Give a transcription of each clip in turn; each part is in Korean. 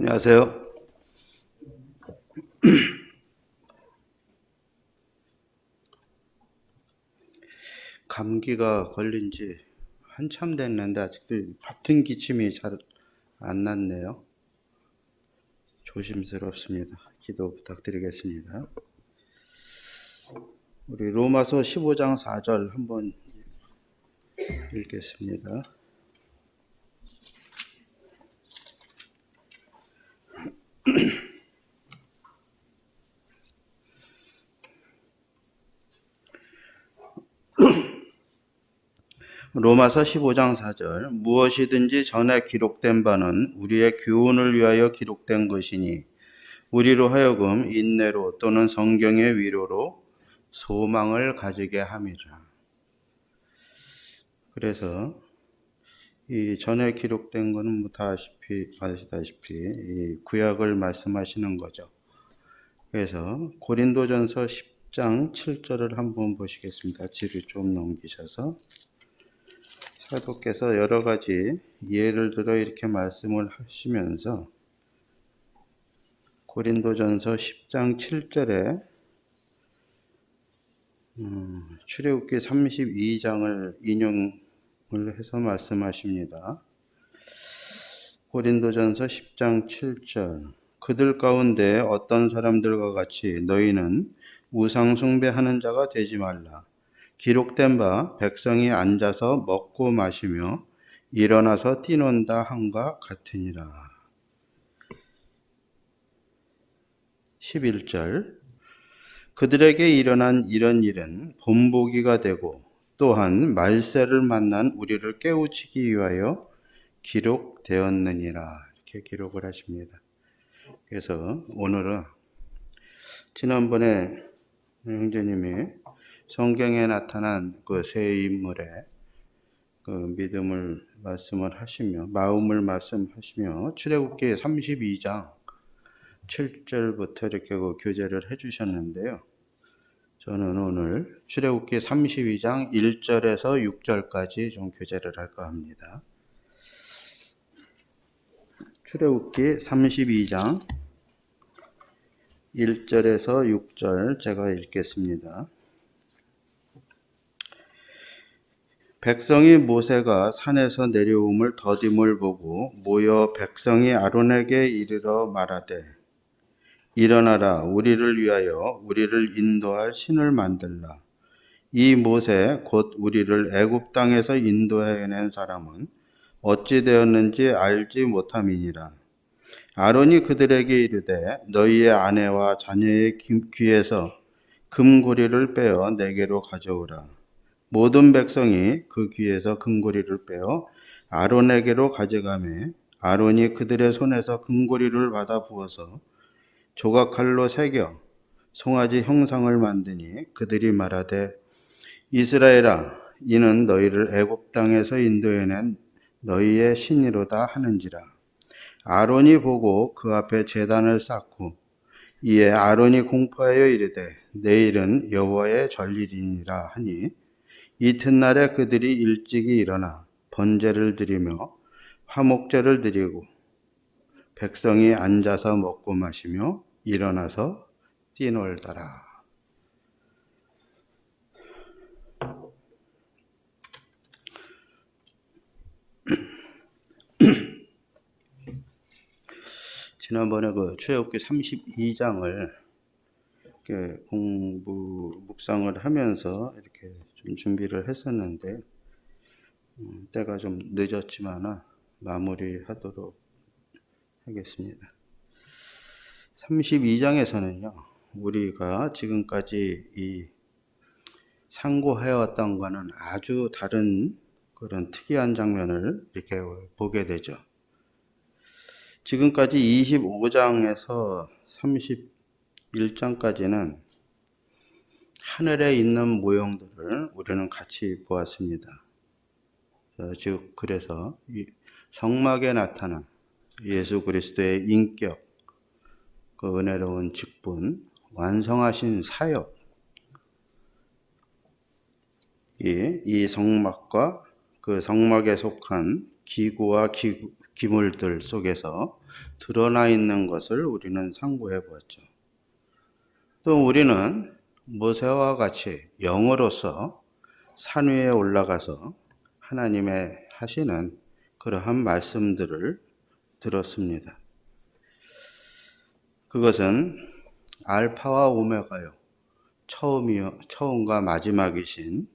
안녕하세요. 감기가 걸린 지 한참 됐는데 아직도 같은 기침이 잘 안 났네요. 조심스럽습니다. 기도 부탁드리겠습니다. 우리 로마서 15장 4절 한번 읽겠습니다. 로마서 15장 4절 무엇이든지 전에 기록된 바는 우리의 교훈을 위하여 기록된 것이니 우리로 하여금 인내로 또는 성경의 위로로 소망을 가지게 함이라. 그래서 이 전에 기록된 거는 뭐 다 아시다시피 이 구약을 말씀하시는 거죠. 그래서 고린도전서 10장 7절을 한번 보시겠습니다. 뒤로 좀 넘기셔서 사도께서 여러 가지 예를 들어 이렇게 말씀을 하시면서 고린도전서 10장 7절에 출애굽기 32장을 인용을 해서 말씀하십니다. 고린도전서 10장 7절 그들 가운데 어떤 사람들과 같이 너희는 우상 숭배하는 자가 되지 말라. 기록된 바 백성이 앉아서 먹고 마시며 일어나서 뛰논다 함과 같으니라. 11절 그들에게 일어난 이런 일은 본보기가 되고 또한 말세를 만난 우리를 깨우치기 위하여 기록되었느니라. 이렇게 기록을 하십니다. 그래서 오늘은 지난번에 형제님이 성경에 나타난 그 세 인물의 그 믿음을 말씀을 하시며 마음을 말씀하시며 출애굽기 32장 7절부터 이렇게 그 교제를 해주셨는데요. 저는 오늘 출애굽기 32장 1절에서 6절까지 좀 교제를 할까 합니다. 출애굽기 32장 1절에서 6절 제가 읽겠습니다. 백성이 모세가 산에서 내려옴을 더딤을 보고 모여 백성이 아론에게 이르러 말하되 일어나라 우리를 위하여 우리를 인도할 신을 만들라. 이 모세 곧 우리를 애굽 땅에서 인도해낸 사람은 어찌 되었는지 알지 못함이니라. 아론이 그들에게 이르되 너희의 아내와 자녀의 귀에서 금고리를 빼어 내게로 가져오라. 모든 백성이 그 귀에서 금고리를 빼어 아론에게로 가져가매 아론이 그들의 손에서 금고리를 받아 부어서 조각칼로 새겨 송아지 형상을 만드니 그들이 말하되 이스라엘아 이는 너희를 애굽 땅에서 인도해낸 너희의 신이로다 하는지라. 아론이 보고 그 앞에 제단을 쌓고 이에 아론이 공포하여 이르되 내일은 여호와의 전일이니라 하니 이튿날에 그들이 일찍이 일어나 번제를 드리며 화목제를 드리고 백성이 앉아서 먹고 마시며 일어나서 뛰놀더라. 지난번에 그 출애굽기 32장을 이렇게 묵상을 하면서 이렇게 좀 준비를 했었는데 때가 좀 늦었지만 마무리하도록 하겠습니다. 32장에서는요, 우리가 지금까지 이 상고해왔던 것과는 아주 다른 그런 특이한 장면을 이렇게 보게 되죠. 지금까지 25장에서 31장까지는 하늘에 있는 모형들을 우리는 같이 보았습니다. 즉 그래서 성막에 나타난 예수 그리스도의 인격, 그 은혜로운 직분, 완성하신 사역, 이 성막과 그 성막에 속한 기구와 기물들 속에서 드러나 있는 것을 우리는 상고해 보았죠. 또 우리는 모세와 같이 영으로서 산 위에 올라가서 하나님의 하시는 그러한 말씀들을 들었습니다. 그것은 알파와 오메가요, 처음과 마지막이신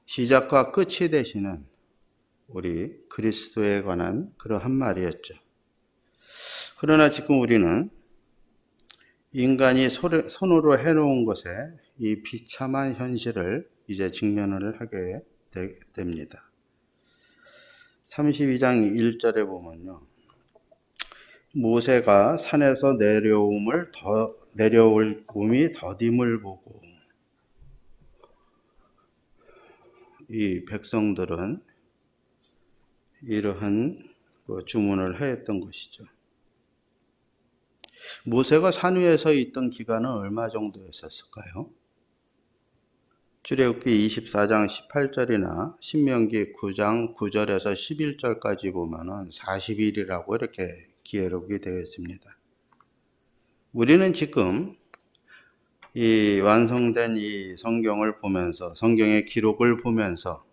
시작과 끝이 되시는 우리 그리스도에 관한 그러한 말이었죠. 그러나 지금 우리는 인간이 손으로 해놓은 것에 이 비참한 현실을 이제 직면을 하게 됩니다. 32장 1절에 보면요, 모세가 산에서 내려옴이 더딤을 보고, 이 백성들은 이러한 주문을 했던 것이죠. 모세가 산 위에서 있던 기간은 얼마 정도였을까요? 출애굽기 24장 18절이나 신명기 9장 9절에서 11절까지 보면은 40일이라고 이렇게 기록이 되어 있습니다. 우리는 지금 이 완성된 이 성경을 보면서, 성경의 기록을 보면서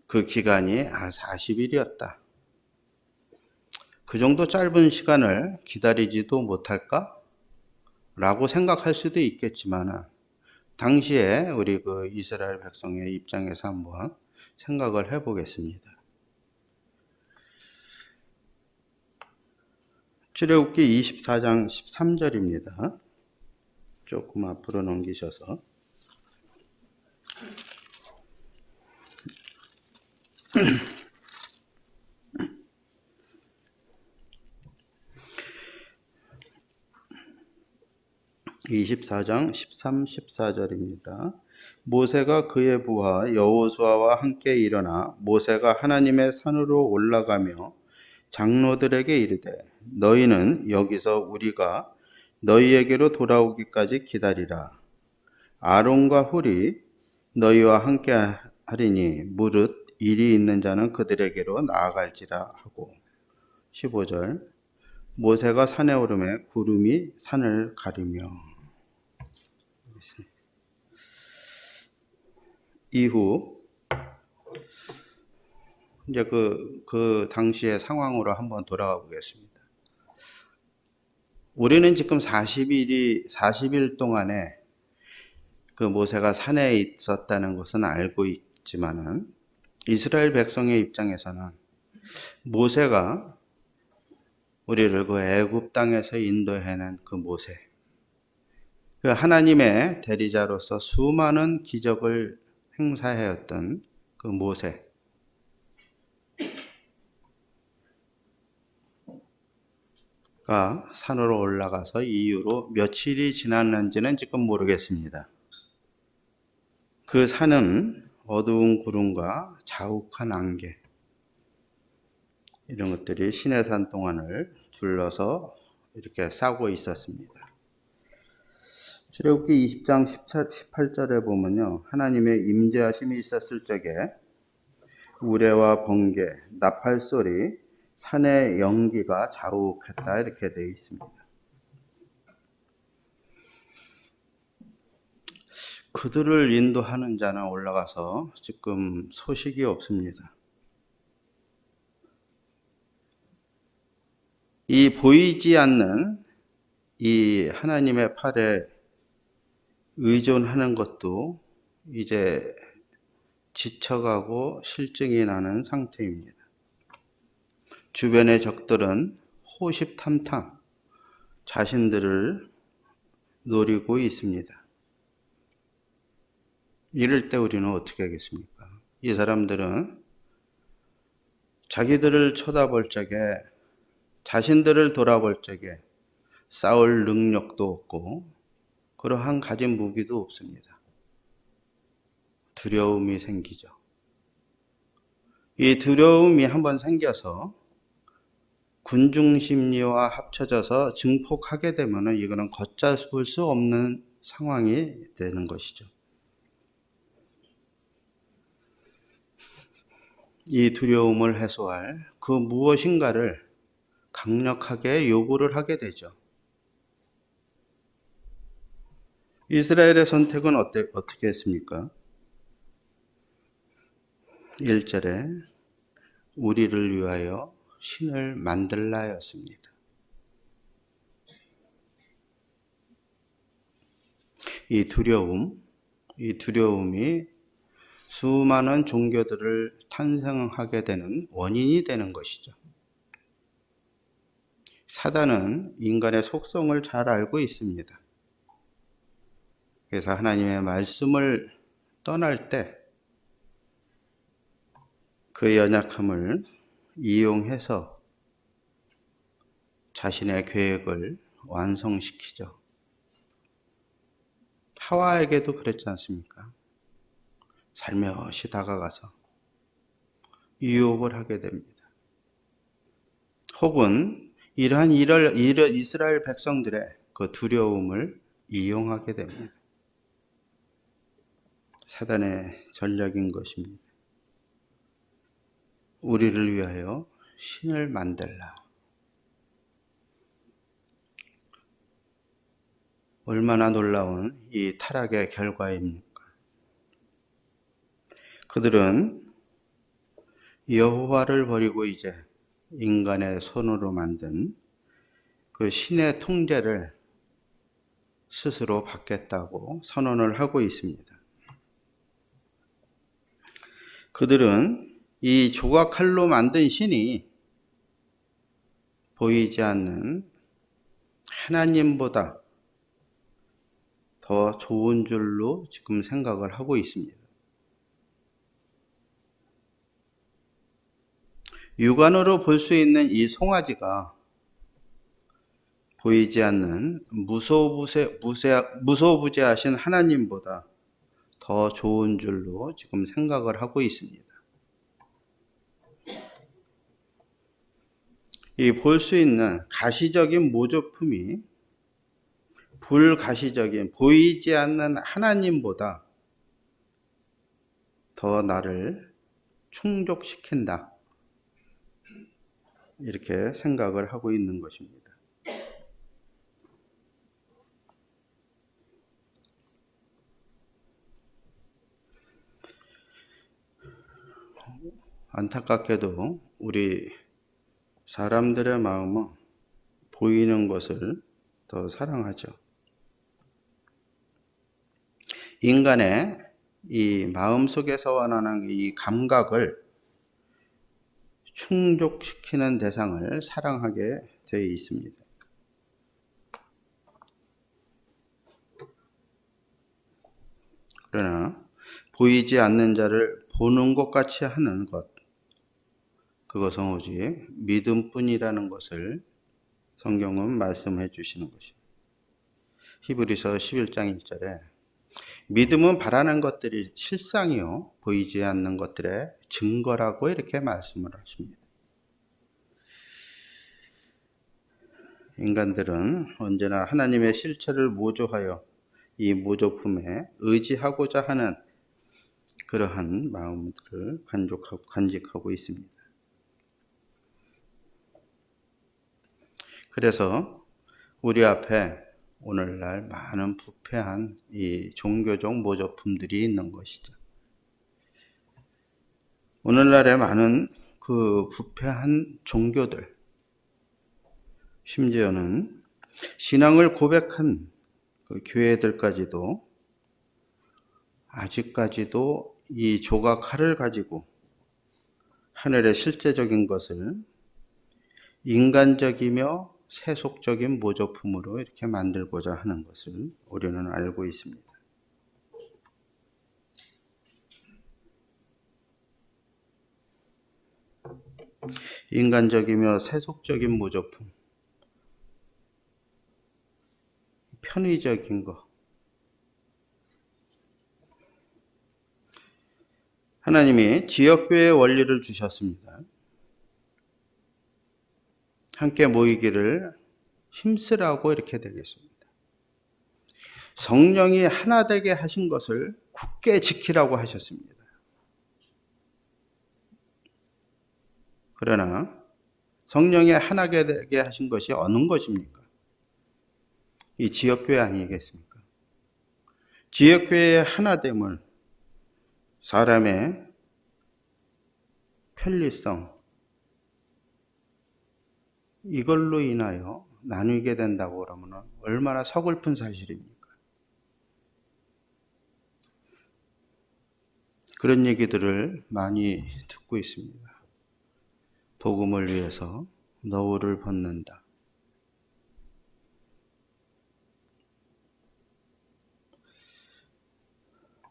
그 기간이 40일이었다. 그 정도 짧은 시간을 기다리지도 못할까? 라고 생각할 수도 있겠지만, 당시에 우리 그 이스라엘 백성의 입장에서 한번 생각을 해 보겠습니다. 출애굽기 24장 13절입니다. 조금 앞으로 넘기셔서. (24장 13, 14절입니다) 모세가 그의 부하 여호수아와 함께 일어나 모세가 하나님의 산으로 올라가며 장로들에게 이르되 너희는 여기서 우리가 너희에게로 돌아오기까지 기다리라. 아론과 훌이 너희와 함께 하리니 무릇 일이 있는 자는 그들에게로 나아갈지라 하고. 15절 모세가 산에 오르매 구름이 산을 가리며. 이후 이제 그 당시의 상황으로 한번 돌아가 보겠습니다. 우리는 지금 40일 동안에 그 모세가 산에 있었다는 것은 알고 있지만은 이스라엘 백성의 입장에서는 모세가 우리를 그 애굽 땅에서 인도해낸 그 모세, 그 하나님의 대리자로서 수많은 기적을 행사하였던 그 모세가 산으로 올라가서 이후로 며칠이 지났는지는 지금 모르겠습니다. 그 산은 어두운 구름과 자욱한 안개, 이런 것들이 시내산 동안을 둘러서 이렇게 싸고 있었습니다. 출애굽기 20장 18절에 보면요, 하나님의 임재하심이 있었을 적에 우레와 번개, 나팔 소리, 산의 연기가 자욱했다, 이렇게 되어 있습니다. 그들을 인도하는 자는 올라가서 지금 소식이 없습니다. 이 보이지 않는 이 하나님의 팔에 의존하는 것도 이제 지쳐가고 실증이 나는 상태입니다. 주변의 적들은 호시탐탐 자신들을 노리고 있습니다. 이럴 때 우리는 어떻게 하겠습니까? 이 사람들은 자기들을 쳐다볼 적에, 자신들을 돌아볼 적에 싸울 능력도 없고 그러한 가진 무기도 없습니다. 두려움이 생기죠. 이 두려움이 한번 생겨서 군중심리와 합쳐져서 증폭하게 되면 이거는 걷잡을 수 없는 상황이 되는 것이죠. 이 두려움을 해소할 그 무엇인가를 강력하게 요구를 하게 되죠. 이스라엘의 선택은 어떻게 했습니까? 1절에 우리를 위하여 신을 만들라였습니다. 이 두려움이 수많은 종교들을 탄생하게 되는 원인이 되는 것이죠. 사단은 인간의 속성을 잘 알고 있습니다. 그래서 하나님의 말씀을 떠날 때 그 연약함을 이용해서 자신의 계획을 완성시키죠. 하와에게도 그랬지 않습니까? 살며시 다가가서 유혹을 하게 됩니다. 혹은 이러한 이스라엘 백성들의 그 두려움을 이용하게 됩니다. 사단의 전략인 것입니다. 우리를 위하여 신을 만들라. 얼마나 놀라운 이 타락의 결과입니까? 그들은 여호와를 버리고 이제 인간의 손으로 만든 그 신의 통제를 스스로 받겠다고 선언을 하고 있습니다. 그들은 이 조각칼로 만든 신이 보이지 않는 하나님보다 더 좋은 줄로 지금 생각을 하고 있습니다. 육안으로 볼 수 있는 이 송아지가 보이지 않는 무소부재하신 하나님보다 더 좋은 줄로 지금 생각을 하고 있습니다. 이 볼 수 있는 가시적인 모조품이 불가시적인 보이지 않는 하나님보다 더 나를 충족시킨다. 이렇게 생각을 하고 있는 것입니다. 안타깝게도 우리 사람들의 마음은 보이는 것을 더 사랑하죠. 인간의 이 마음속에서 원하는 이 감각을 충족시키는 대상을 사랑하게 되어 있습니다. 그러나 보이지 않는 자를 보는 것 같이 하는 것, 그것은 오직 믿음뿐이라는 것을 성경은 말씀해 주시는 것입니다. 히브리서 11장 1절에 믿음은 바라는 것들이 실상이요 보이지 않는 것들의 증거라고 이렇게 말씀을 하십니다. 인간들은 언제나 하나님의 실체를 모조하여 이 모조품에 의지하고자 하는 그러한 마음들을 간직하고 있습니다. 그래서 우리 앞에 오늘날 많은 부패한 이 종교적 모조품들이 있는 것이죠. 오늘날에 많은 그 부패한 종교들, 심지어는 신앙을 고백한 그 교회들까지도 아직까지도 이 조각 칼을 가지고 하늘의 실제적인 것을 인간적이며 세속적인 모조품으로 이렇게 만들고자 하는 것을 우리는 알고 있습니다. 인간적이며 세속적인 모조품, 편의적인 것. 하나님이 지역교회의 원리를 주셨습니다. 함께 모이기를 힘쓰라고 이렇게 되겠습니다. 성령이 하나 되게 하신 것을 굳게 지키라고 하셨습니다. 그러나 성령이 하나게 되게 하신 것이 어느 것입니까? 이 지역교회 아니겠습니까? 지역교회의 하나됨을 사람의 편리성, 이걸로 인하여 나누게 된다고 그러면 얼마나 서글픈 사실입니까? 그런 얘기들을 많이 듣고 있습니다. 복음을 위해서 너울을 벗는다.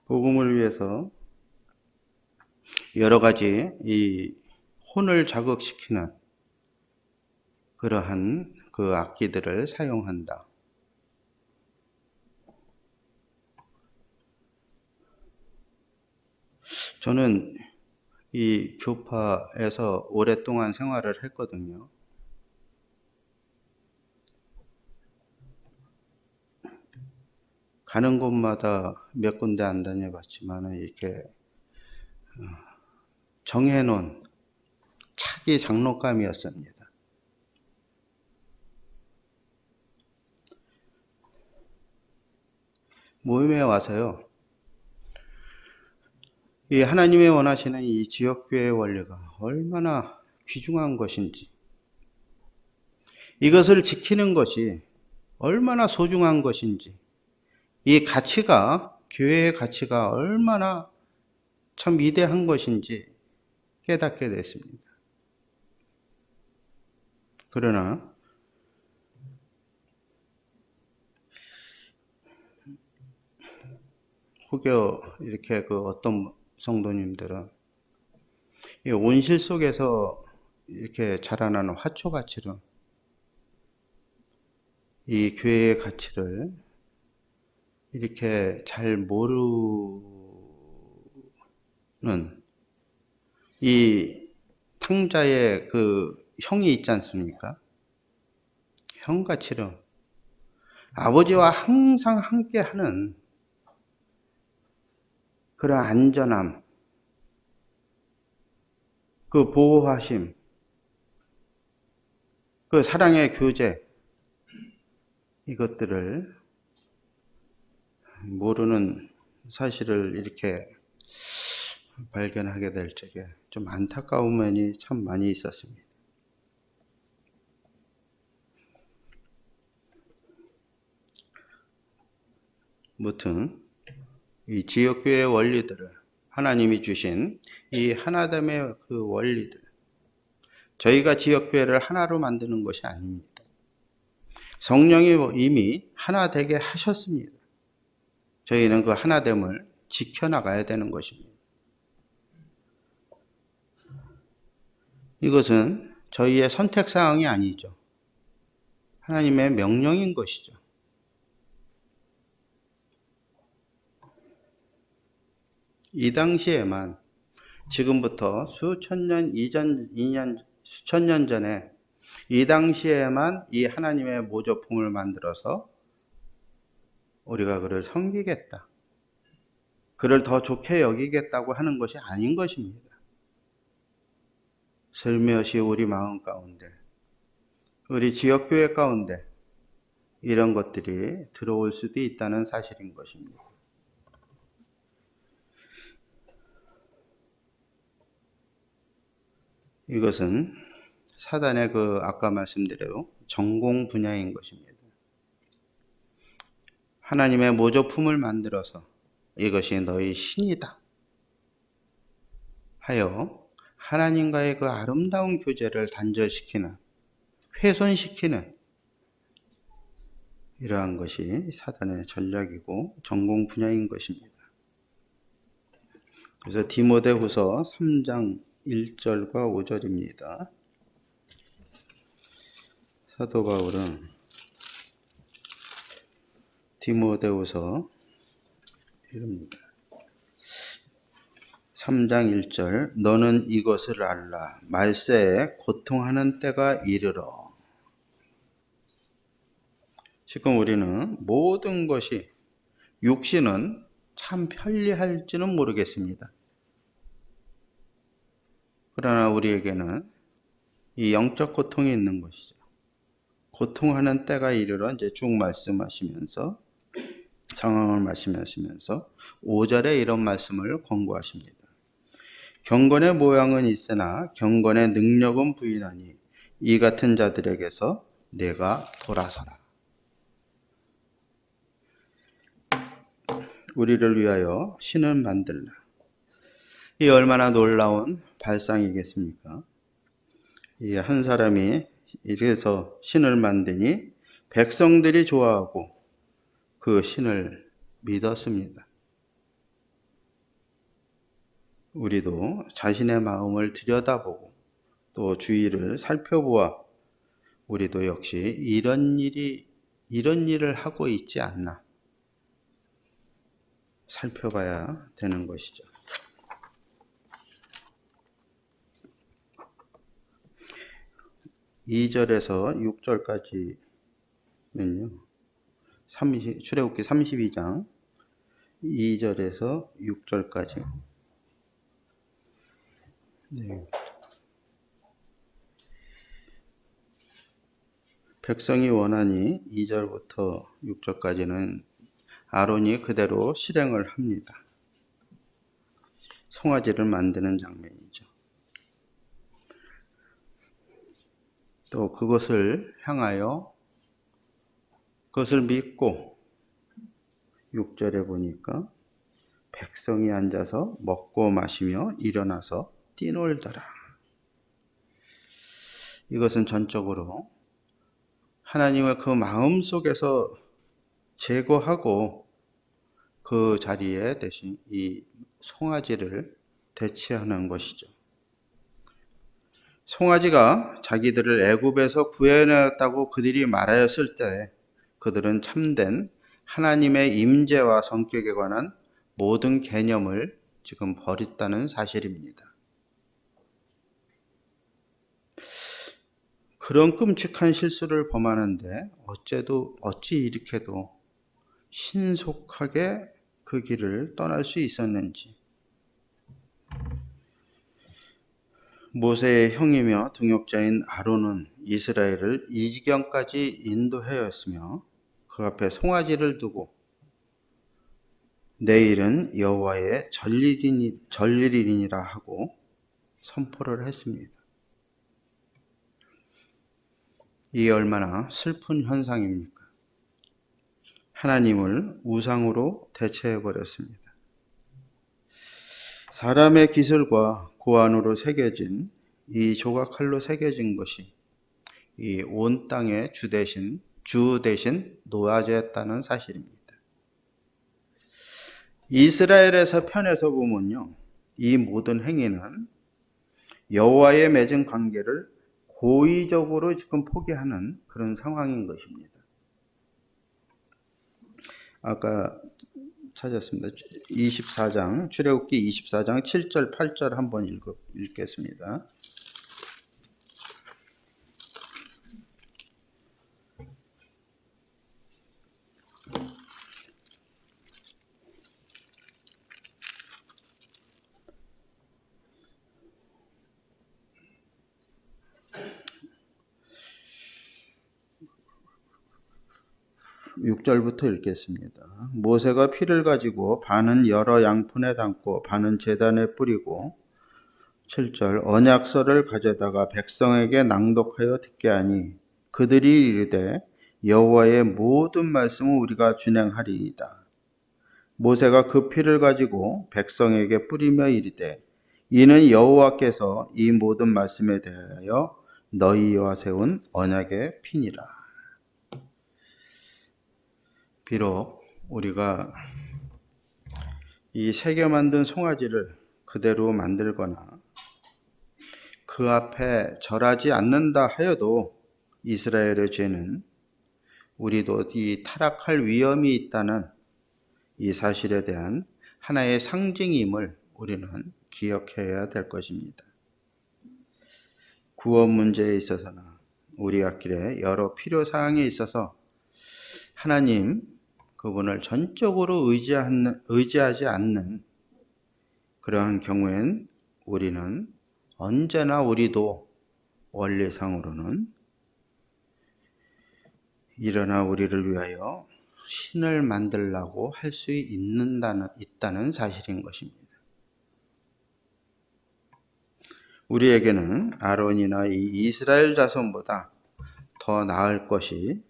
복음을 위해서 여러 가지 이 혼을 자극시키는 그러한 그 악기들을 사용한다. 저는 이 교파에서 오랫동안 생활을 했거든요. 가는 곳마다 몇 군데 안 다녀봤지만 이렇게 정해놓은 차기 장로감이었습니다. 모임에 와서요, 이 하나님의 원하시는 이 지역교회의 원리가 얼마나 귀중한 것인지, 이것을 지키는 것이 얼마나 소중한 것인지, 이 가치가, 교회의 가치가 얼마나 참 위대한 것인지 깨닫게 됐습니다. 그러나 혹여 이렇게 그 어떤 성도님들은 이 온실 속에서 이렇게 자라나는 화초가치로 이 교회의 가치를 이렇게 잘 모르는 이 탕자의 그 형이 있지 않습니까? 형가치로 아버지와 항상 함께하는 그런 안전함, 그 보호하심, 그 사랑의 교제, 이것들을 모르는 사실을 이렇게 발견하게 될 적에 좀 안타까운 면이 참 많이 있었습니다. 무튼 이 지역교회의 원리들을, 하나님이 주신 이 하나됨의 그 원리들, 저희가 지역교회를 하나로 만드는 것이 아닙니다. 성령이 이미 하나 되게 하셨습니다. 저희는 그 하나됨을 지켜나가야 되는 것입니다. 이것은 저희의 선택사항이 아니죠. 하나님의 명령인 것이죠. 이 당시에만, 지금부터 수천 년 전에 이 당시에만 이 하나님의 모조품을 만들어서 우리가 그를 섬기겠다, 그를 더 좋게 여기겠다고 하는 것이 아닌 것입니다. 슬며시 우리 마음 가운데, 우리 지역교회 가운데 이런 것들이 들어올 수도 있다는 사실인 것입니다. 이것은 사단의 그 아까 말씀드린 전공 분야인 것입니다. 하나님의 모조품을 만들어서 이것이 너희 신이다 하여 하나님과의 그 아름다운 교제를 단절시키는, 훼손시키는 이러한 것이 사단의 전략이고 전공 분야인 것입니다. 그래서 디모데후서 3장 1절과 5절입니다. 사도 바울은 디모데후서 3장 1절, 너는 이것을 알라. 말세에 고통하는 때가 이르러. 지금 우리는 모든 것이, 육신은 참 편리할지는 모르겠습니다. 그러나 우리에게는 이 영적 고통이 있는 것이죠. 고통하는 때가 이르러 이제 쭉 말씀하시면서 상황을 말씀하시면서 5절에 이런 말씀을 권고하십니다. 경건의 모양은 있으나 경건의 능력은 부인하니 이 같은 자들에게서 내가 돌아서라. 우리를 위하여 신을 만들라. 이 얼마나 놀라운 발상이겠습니까? 이 한 사람이 이래서 신을 만드니 백성들이 좋아하고 그 신을 믿었습니다. 우리도 자신의 마음을 들여다보고 또 주위를 살펴보아 우리도 역시 이런 일을 하고 있지 않나 살펴봐야 되는 것이죠. (2절에서) (6절까지는요) 출애굽기 32장 2절에서 6절까지. 네. 백성이 원하니 2절부터 6절까지는 아론이 그대로 실행을 합니다. 송아지를 만드는 장면이죠. 또 그것을 향하여 그것을 믿고 6절에 보니까 백성이 앉아서 먹고 마시며 일어나서 뛰놀더라. 이것은 전적으로 하나님을 그 마음 속에서 제거하고 그 자리에 대신 이 송아지를 대체하는 것이죠. 송아지가 자기들을 애굽에서 구해내었다고 그들이 말하였을 때 그들은 참된 하나님의 임재와 성격에 관한 모든 개념을 지금 버렸다는 사실입니다. 그런 끔찍한 실수를 범하는데 어찌 이렇게도 신속하게 그 길을 떠날 수 있었는지. 모세의 형이며 동역자인 아론은 이스라엘을 이 지경까지 인도하였으며 그 앞에 송아지를 두고 내일은 여호와의 전일이니라 하고 선포를 했습니다. 이 얼마나 슬픈 현상입니까? 하나님을 우상으로 대체해버렸습니다. 사람의 기술과 고안으로 새겨진 이 조각칼로 새겨진 것이 이 온 땅의 주 대신 놓아졌다는 사실입니다. 이스라엘에서 편에서 보면요, 이 모든 행위는 여호와의 맺은 관계를 고의적으로 지금 포기하는 그런 상황인 것입니다. 아까 찾았습니다. 24장, 출애굽기 24장 7절, 8절 한번 읽겠습니다. (6절부터) 읽겠습니다. 모세가 피를 가지고 반은 여러 양푼에 담고 반은 제단에 뿌리고 7절 언약서를 가져다가 백성에게 낭독하여 듣게 하니 그들이 이르되 여호와의 모든 말씀을 우리가 준행하리이다. 모세가 그 피를 가지고 백성에게 뿌리며 이르되 이는 여호와께서 이 모든 말씀에 대하여 너희와 세운 언약의 피니라. 비록 우리가 이 새겨 만든 송아지를 그대로 만들거나 그 앞에 절하지 않는다 하여도 이스라엘의 죄는 우리도 이 타락할 위험이 있다는 이 사실에 대한 하나의 상징임을 우리는 기억해야 될 것입니다. 구원 문제에 있어서는 우리 앞길에 여러 필요사항에 있어서 하나님 그분을 전적으로 의지하지 않는 그러한 경우엔 우리는 언제나 우리도 원리상으로는. 일어나 우리를 위하여 신을 만들라고 할 수 있다는 사실인 것입니다. 우리에게는 아론이나 이 이스라엘 자손보다 더 나을 것이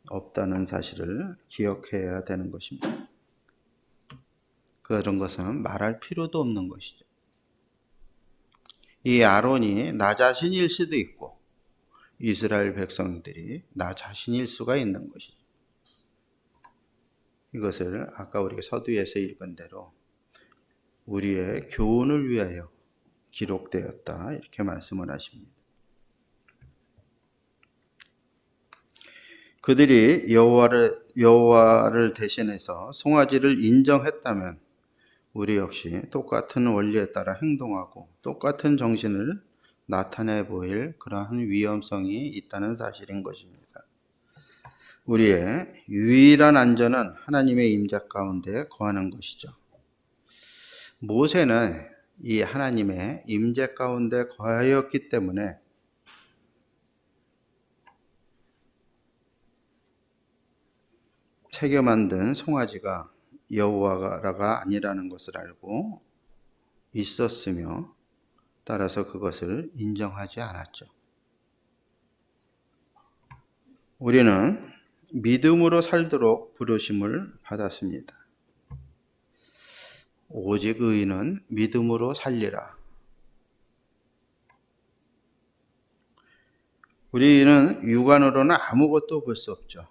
없다는 사실을 기억해야 되는 것입니다. 그런 것은 말할 필요도 없는 것이죠. 이 아론이 나 자신일 수도 있고 이스라엘 백성들이 나 자신일 수가 있는 것이죠. 이것을 아까 우리가 서두에서 읽은 대로 우리의 교훈을 위하여 기록되었다 이렇게 말씀을 하십니다. 그들이 여호와를 대신해서 송아지를 인정했다면 우리 역시 똑같은 원리에 따라 행동하고 똑같은 정신을 나타내 보일 그러한 위험성이 있다는 사실인 것입니다. 우리의 유일한 안전은 하나님의 임재 가운데 거하는 것이죠. 모세는 이 하나님의 임재 가운데 거하였기 때문에 새겨 만든 송아지가 여호와가 아니라는 것을 알고 있었으며 따라서 그것을 인정하지 않았죠. 우리는 믿음으로 살도록 부르심을 받았습니다. 오직 의인은 믿음으로 살리라. 우리는 육안으로는 아무것도 볼 수 없죠.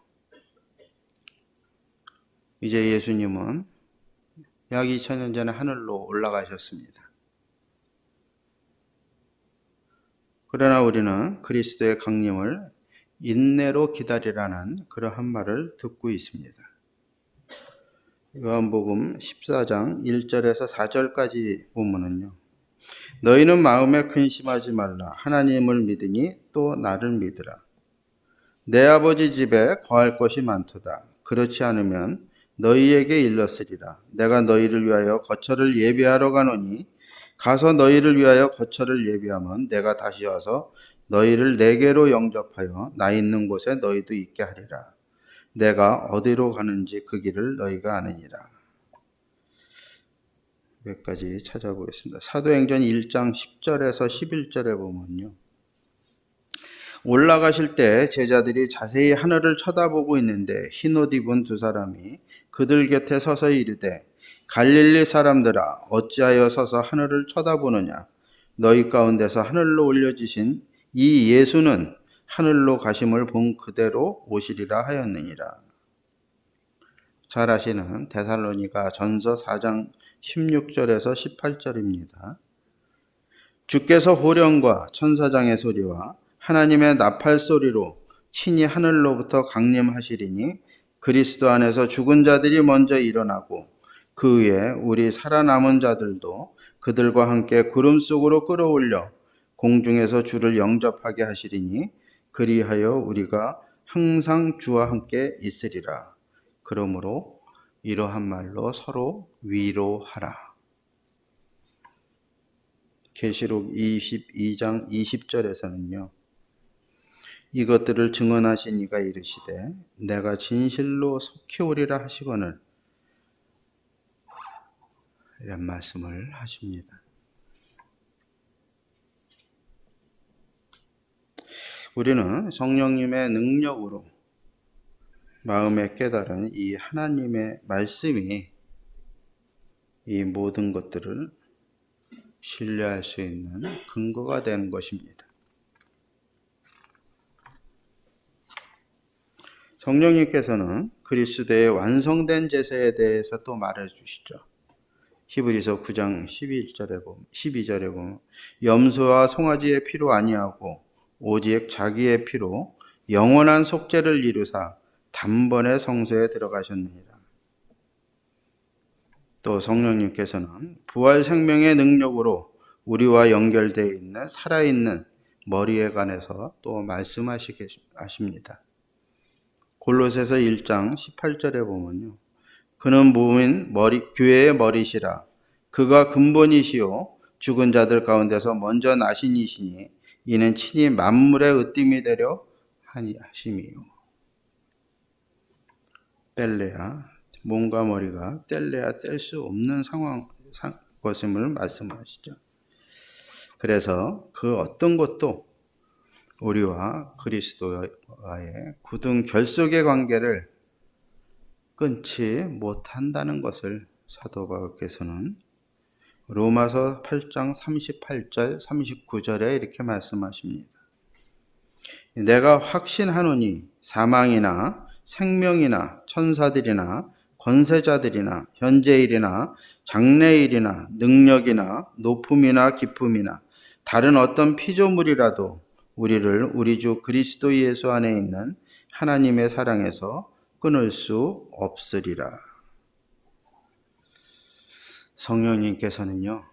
이제 예수님은 약 2000년 전에 하늘로 올라가셨습니다. 그러나 우리는 그리스도의 강림을 인내로 기다리라는 그러한 말을 듣고 있습니다. 요한복음 14장 1절에서 4절까지 보면은요. 너희는 마음에 근심하지 말라. 하나님을 믿으니 또 나를 믿으라. 내 아버지 집에 거할 것이 많도다. 그렇지 않으면 너희에게 일렀으리라. 내가 너희를 위하여 거처를 예비하러 가노니 가서 너희를 위하여 거처를 예비하면 내가 다시 와서 너희를 내게로 영접하여 나 있는 곳에 너희도 있게 하리라. 내가 어디로 가는지 그 길을 너희가 아느니라. 몇 가지 찾아보겠습니다. 사도행전 1장 10절에서 11절에 보면요. 올라가실 때 제자들이 자세히 하늘을 쳐다보고 있는데 흰옷 입은 두 사람이 그들 곁에 서서 이르되 갈릴리 사람들아 어찌하여 서서 하늘을 쳐다보느냐. 너희 가운데서 하늘로 올려지신 이 예수는 하늘로 가심을 본 그대로 오시리라 하였느니라. 잘 아시는 데살로니가 전서 4장 16절에서 18절입니다. 주께서 호령과 천사장의 소리와 하나님의 나팔 소리로 친히 하늘로부터 강림하시리니 그리스도 안에서 죽은 자들이 먼저 일어나고 그 위에 우리 살아남은 자들도 그들과 함께 구름 속으로 끌어올려 공중에서 주를 영접하게 하시리니 그리하여 우리가 항상 주와 함께 있으리라. 그러므로 이러한 말로 서로 위로하라. 계시록 22장 20절에서는요. 이것들을 증언하신 이가 이르시되 내가 진실로 속히 오리라 하시거늘 이런 말씀을 하십니다. 우리는 성령님의 능력으로 마음에 깨달은 이 하나님의 말씀이 이 모든 것들을 신뢰할 수 있는 근거가 되는 것입니다. 성령님께서는 그리스도의 완성된 제사에 대해서 또 말해 주시죠. 히브리서 9장 12절에 보면 염소와 송아지의 피로 아니하고 오직 자기의 피로 영원한 속죄를 이루사 단번에 성소에 들어가셨느니라. 또 성령님께서는 부활 생명의 능력으로 우리와 연결되어 있는 살아있는 머리에 관해서 또 말씀하십니다. 골로새서 1장 18절에 보면요. 그는 몸인 교회의 머리시라. 그가 근본이시요 죽은 자들 가운데서 먼저 나신 이시니 이는 친히 만물의 으뜸이 되려 하심이요. 뗄래야 몸과 머리가 뗄래야 뗄 수 없는 것임을 말씀하시죠. 그래서 그 어떤 것도 우리와 그리스도와의 굳은 결속의 관계를 끊지 못한다는 것을 사도 바울께서는 로마서 8장 38절 39절에 이렇게 말씀하십니다. 내가 확신하노니 사망이나 생명이나 천사들이나 권세자들이나 현재일이나 장래일이나 능력이나 높음이나 깊음이나 다른 어떤 피조물이라도 우리를 우리 주 그리스도 예수 안에 있는 하나님의 사랑에서 끊을 수 없으리라. 성령님께서는요,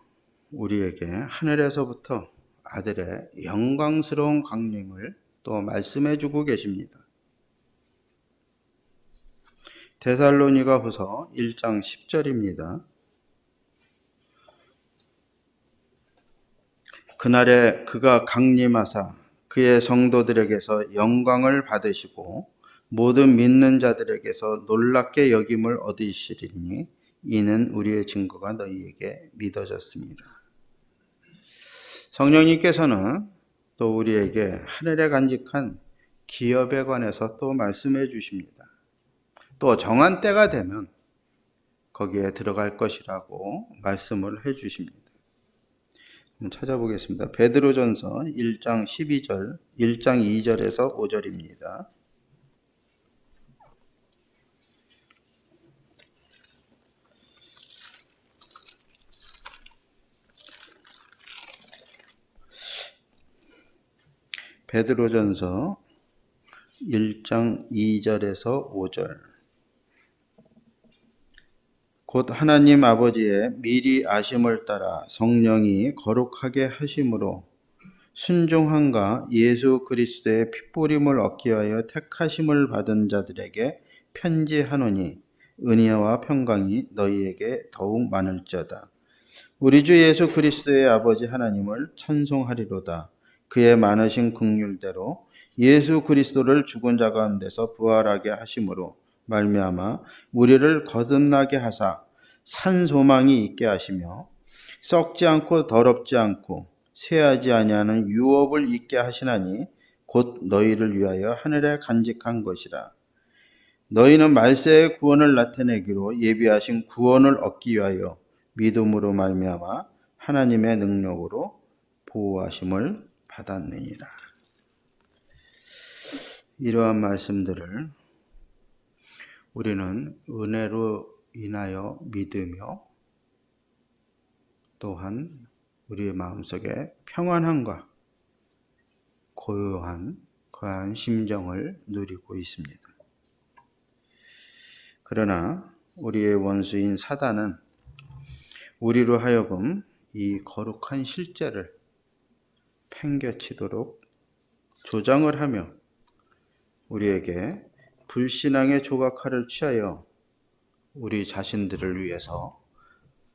우리에게 하늘에서부터 아들의 영광스러운 강림을 또 말씀해 주고 계십니다. 데살로니가후서 1장 10절입니다. 그날에 그가 강림하사 그의 성도들에게서 영광을 받으시고 모든 믿는 자들에게서 놀랍게 여김을 얻으시리니 이는 우리의 증거가 너희에게 믿어졌습니다. 성령님께서는 또 우리에게 하늘에 간직한 기업에 관해서 또 말씀해 주십니다. 또 정한 때가 되면 거기에 들어갈 것이라고 말씀을 해 주십니다. 찾아보겠습니다. 베드로전서 1장 12절, 1장 2절에서 5절입니다. 베드로전서 1장 2절에서 5절. 곧 하나님 아버지의 미리 아심을 따라 성령이 거룩하게 하심으로 순종함과 예수 그리스도의 핏보림을 얻기 위하여 택하심을 받은 자들에게 편지하노니 은혜와 평강이 너희에게 더욱 많을지어다. 우리 주 예수 그리스도의 아버지 하나님을 찬송하리로다. 그의 많으신 긍휼대로 예수 그리스도를 죽은 자 가운데서 부활하게 하심으로 말미암아 우리를 거듭나게 하사 산 소망이 있게 하시며 썩지 않고 더럽지 않고 쇠하지 아니하는 유업을 있게 하시나니 곧 너희를 위하여 하늘에 간직한 것이라. 너희는 말세의 구원을 나타내기로 예비하신 구원을 얻기 위하여 믿음으로 말미암아 하나님의 능력으로 보호하심을 받았느니라. 이러한 말씀들을 우리는 은혜로 인하여 믿으며 또한 우리의 마음속에 평안함과 고요한 그러한 심정을 누리고 있습니다. 그러나 우리의 원수인 사단은 우리로 하여금 이 거룩한 실제를 팽개치도록 조장을 하며 우리에게 불신앙의 조각칼을 취하여 우리 자신들을 위해서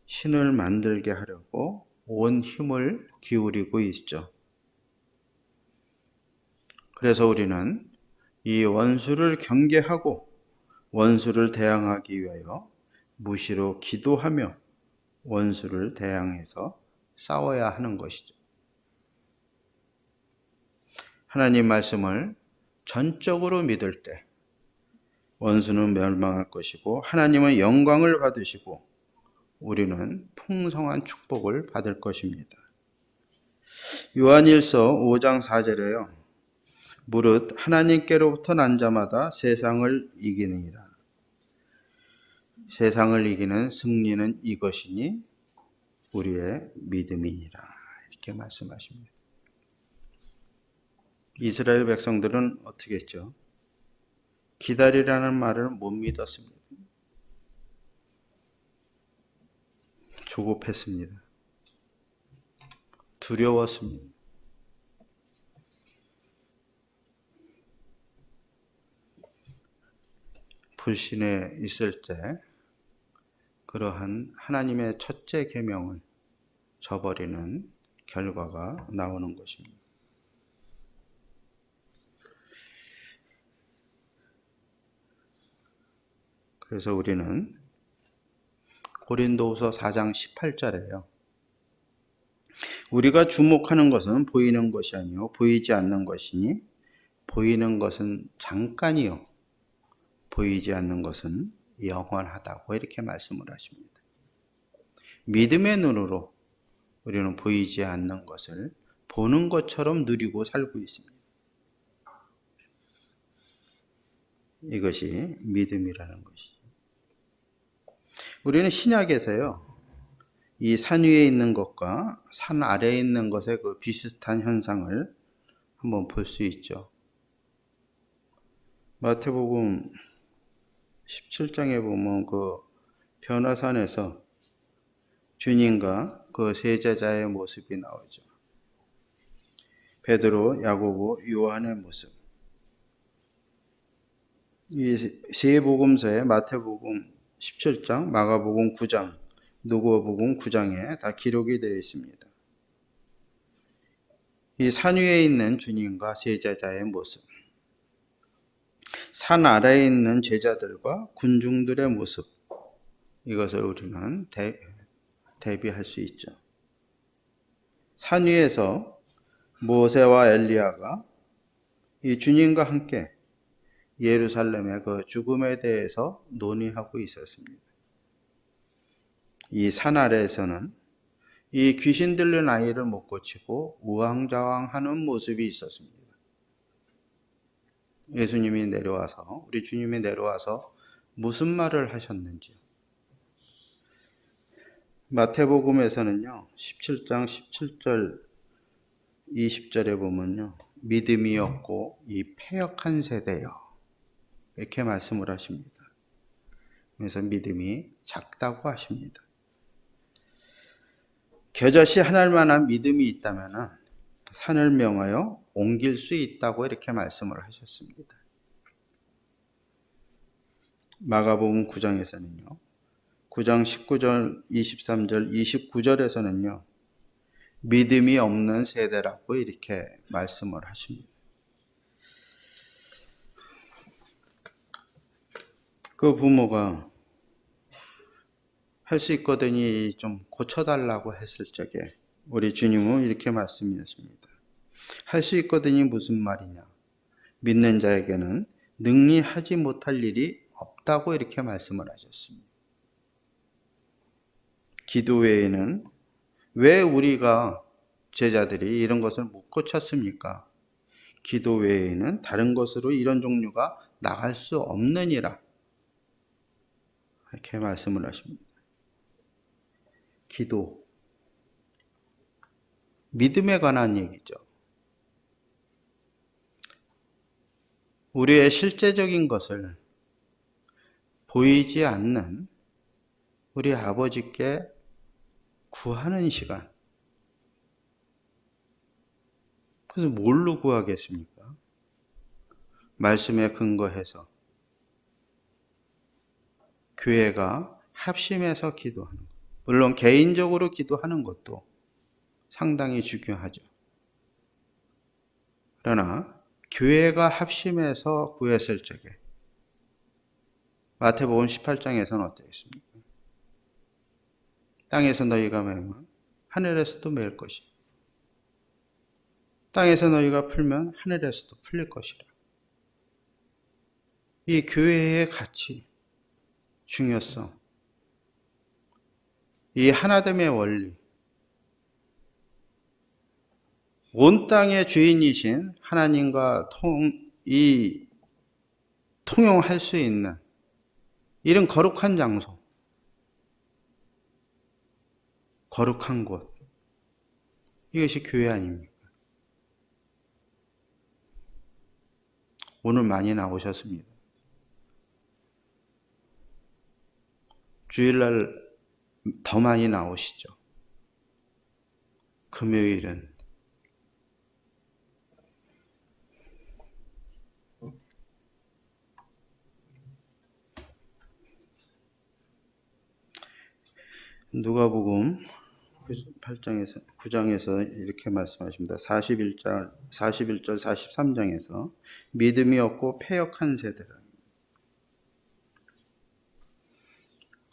신을 만들게 하려고 온 힘을 기울이고 있죠. 그래서 우리는 이 원수를 경계하고 원수를 대항하기 위하여 무시로 기도하며 원수를 대항해서 싸워야 하는 것이죠. 하나님 말씀을 전적으로 믿을 때 원수는 멸망할 것이고 하나님은 영광을 받으시고 우리는 풍성한 축복을 받을 것입니다. 요한일서 5장 4절에요. 무릇 하나님께로부터 난 자마다 세상을 이기느니라. 세상을 이기는 승리는 이것이니 우리의 믿음이니라. 이렇게 말씀하십니다. 이스라엘 백성들은 어떻게 했죠? 기다리라는 말을 못 믿었습니다. 조급했습니다. 두려웠습니다. 불신에 있을 때 그러한 하나님의 첫째 계명을 저버리는 결과가 나오는 것입니다. 그래서 우리는 고린도후서 4장 18절에요. 우리가 주목하는 것은 보이는 것이 아니요 보이지 않는 것이니 보이는 것은 잠깐이요 보이지 않는 것은 영원하다고 이렇게 말씀을 하십니다. 믿음의 눈으로 우리는 보이지 않는 것을 보는 것처럼 누리고 살고 있습니다. 이것이 믿음이라는 것이죠. 우리는 신약에서요, 이 산 위에 있는 것과 산 아래에 있는 것의 그 비슷한 현상을 한번 볼 수 있죠. 마태복음 17장에 보면 그 변화산에서 주님과 그 세 제자의 모습이 나오죠. 베드로, 야고보, 요한의 모습. 이 세 복음서에 마태복음 17장, 마가복음 9장, 누가복음 9장에 다 기록이 되어 있습니다. 이 산 위에 있는 주님과 세 제자의 모습, 산 아래에 있는 제자들과 군중들의 모습, 이것을 우리는 대비할 수 있죠. 산 위에서 모세와 엘리야가 이 주님과 함께 예루살렘의 그 죽음에 대해서 논의하고 있었습니다. 이 산 아래에서는 이 귀신 들린 아이를 못 고치고 우왕좌왕하는 모습이 있었습니다. 예수님이 내려와서, 우리 주님이 내려와서 무슨 말을 하셨는지요. 마태복음에서는요, 17장 17절 20절에 보면요, 믿음이 없고 이 패역한 세대요, 이렇게 말씀을 하십니다. 그래서 믿음이 작다고 하십니다. 겨자씨 하나만한 믿음이 있다면 산을 명하여 옮길 수 있다고 이렇게 말씀을 하셨습니다. 마가복음 9장에서는요, 9장 19절, 23절, 29절에서는요, 믿음이 없는 세대라고 이렇게 말씀을 하십니다. 그 부모가 할 수 있거든요, 좀 고쳐달라고 했을 적에 우리 주님은 이렇게 말씀하십니다. 할 수 있거든요, 무슨 말이냐? 믿는 자에게는 능히 하지 못할 일이 없다고 이렇게 말씀을 하셨습니다. 기도 외에는 왜 우리가 제자들이 이런 것을 못 고쳤습니까? 기도 외에는 다른 것으로 이런 종류가 나갈 수 없느니라, 이렇게 말씀을 하십니다. 기도, 믿음에 관한 얘기죠. 우리의 실제적인 것을 보이지 않는 우리 아버지께 구하는 시간. 그래서 뭘로 구하겠습니까? 말씀에 근거해서 교회가 합심해서 기도하는 것. 물론 개인적으로 기도하는 것도 상당히 중요하죠. 그러나 교회가 합심해서 구했을 적에 마태복음 18장에서는 어떻습니까? 땅에서 너희가 매면 하늘에서도 매일 것이라. 땅에서 너희가 풀면 하늘에서도 풀릴 것이라. 이 교회의 가치, 중요성, 이 하나됨의 원리, 온 땅의 주인이신 하나님과 통용할 수 있는 이런 거룩한 장소, 거룩한 곳, 이것이 교회 아닙니까? 오늘 많이 나오셨습니다. 주일날 더 많이 나오시죠. 금요일은 누가복음 8장에서 9장에서 이렇게 말씀하십니다. 41절 43장에서 믿음이 없고 패역한 세대라.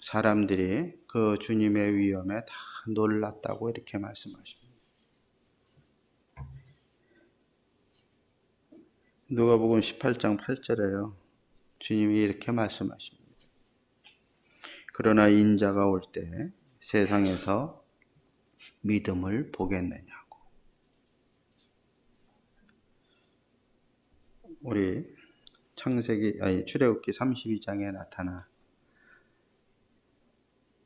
사람들이 그 주님의 위엄에 다 놀랐다고 이렇게 말씀하십니다. 누가복음 18장 8절에요. 주님이 이렇게 말씀하십니다. 그러나 인자가 올 때 세상에서 믿음을 보겠느냐고. 우리 출애굽기 32장에 나타나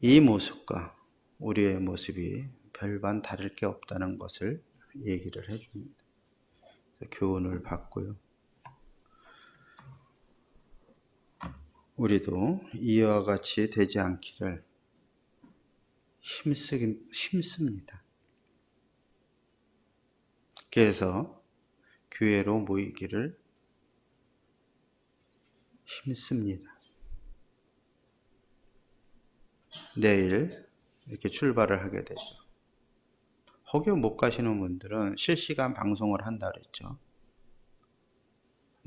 이 모습과 우리의 모습이 별반 다를 게 없다는 것을 얘기를 해줍니다. 교훈을 받고요. 우리도 이와 같이 되지 않기를 힘씁니다. 그래서 교회로 모이기를 힘씁니다. 내일 이렇게 출발을 하게 되죠. 혹여 못 가시는 분들은 실시간 방송을 한다 그랬죠.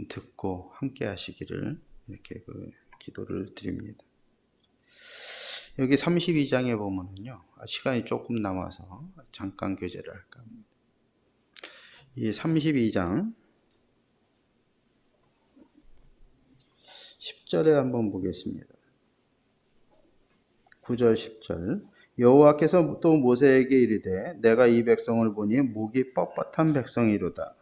듣고 함께 하시기를 이렇게 기도를 드립니다. 여기 32장에 보면은요, 시간이 조금 남아서 잠깐 교제를 할까 합니다. 이 32장 10절에 한번 보겠습니다. 9절 10절 여호와께서 또 모세에게 이르되 내가 이 백성을 보니 목이 뻣뻣한 백성이로다.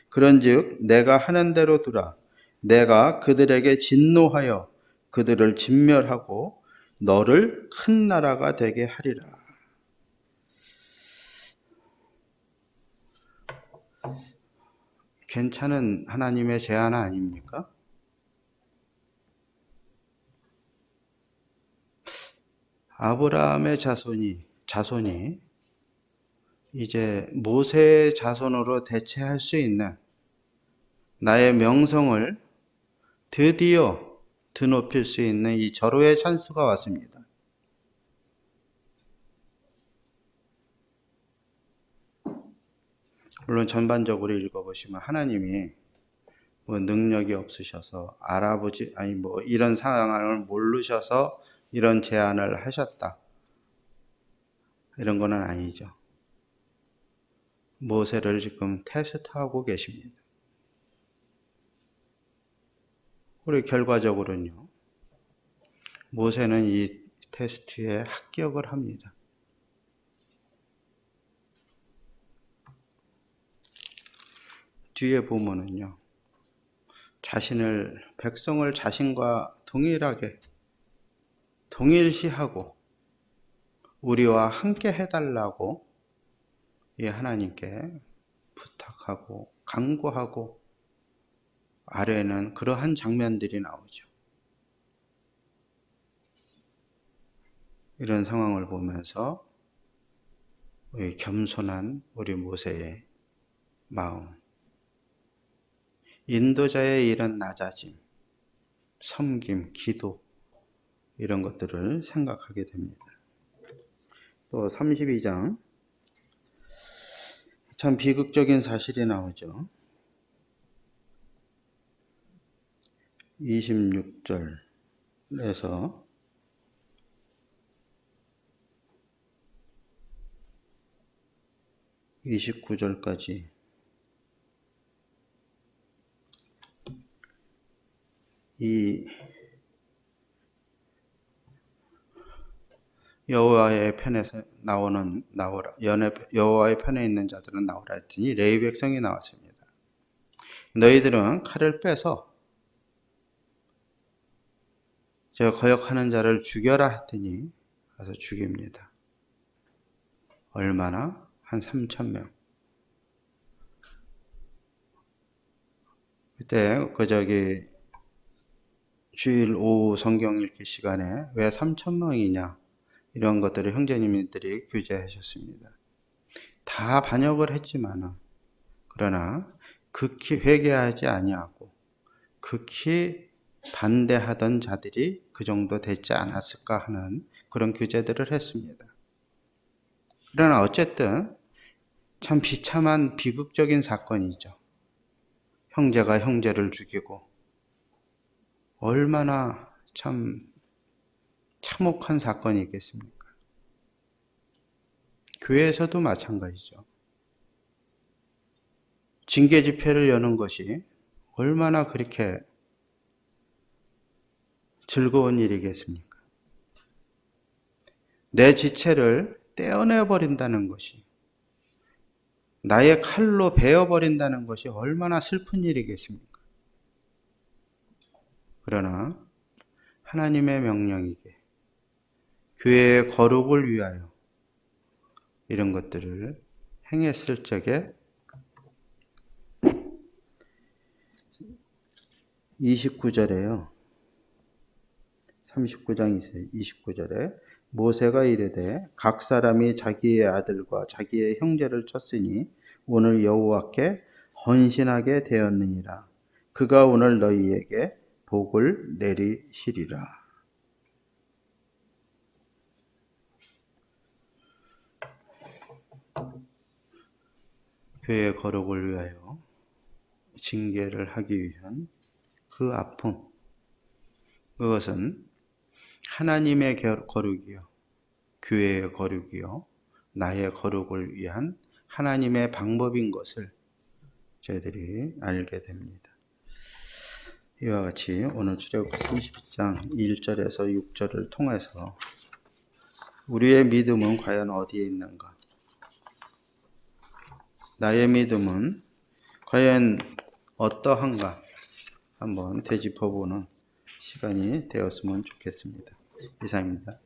그런즉 내가 하는 대로 두라. 내가 그들에게 진노하여 그들을 진멸하고 너를 큰 나라가 되게 하리라. 괜찮은 하나님의 제안 아닙니까? 아브라함의 자손이 이제 모세의 자손으로 대체할 수 있는 나의 명성을 드디어 드높일 수 있는 이 절호의 찬스가 왔습니다. 물론 전반적으로 읽어보시면 하나님이 능력이 없으셔서 이런 상황을 모르셔서 이런 제안을 하셨다. 이런 거는 아니죠. 모세를 지금 테스트하고 계십니다. 우리 결과적으로는요. 모세는 이 테스트에 합격을 합니다. 뒤에 보면은요. 백성을 자신과 동일시하고 우리와 함께 해달라고 이 하나님께 부탁하고 간구하고 아래에는 그러한 장면들이 나오죠. 이런 상황을 보면서 우리 겸손한 우리 모세의 마음, 인도자의 이런 낮아짐, 섬김, 기도 이런 것들을 생각하게 됩니다. 또 32장 참 비극적인 사실이 나오죠. 26절에서 29절까지 이 여호와의 편에서 여호와의 편에 있는 자들은 나오라 했더니 레위 백성이 나왔습니다. 너희들은 칼을 빼서 제가 거역하는 자를 죽여라 했더니 가서 죽입니다. 얼마나? 한 3,000명. 그때 주일 오후 성경 읽기 시간에 왜 3,000명이냐 이런 것들을 형제님들이 교제하셨습니다. 다 반역을 했지만은 그러나 극히 회개하지 아니하고 극히 반대하던 자들이 그 정도 됐지 않았을까 하는 그런 교제들을 했습니다. 그러나 어쨌든 참 비참한 비극적인 사건이죠. 형제가 형제를 죽이고 얼마나 참 참혹한 사건이 있겠습니까? 교회에서도 마찬가지죠. 징계 집회를 여는 것이 얼마나 그렇게 즐거운 일이겠습니까? 내 지체를 떼어내버린다는 것이, 나의 칼로 베어버린다는 것이 얼마나 슬픈 일이겠습니까? 그러나 하나님의 명령이기에 교회의 거룩을 위하여 이런 것들을 행했을 적에 29절에요. 39장 있어요. 29절에 모세가 이르되 각 사람이 자기의 아들과 자기의 형제를 쳤으니 오늘 여호와께 헌신하게 되었느니라. 그가 오늘 너희에게 복을 내리시리라. 교회의 거룩을 위하여 징계를 하기 위한 그 아픔, 그것은 하나님의 거룩이요, 교회의 거룩이요, 나의 거룩을 위한 하나님의 방법인 것을 저희들이 알게 됩니다. 이와 같이 오늘 출애굽기 32장 1절에서 6절을 통해서 우리의 믿음은 과연 어디에 있는가? 나의 믿음은 과연 어떠한가? 한번 되짚어보는 시간이 되었으면 좋겠습니다. 이상입니다.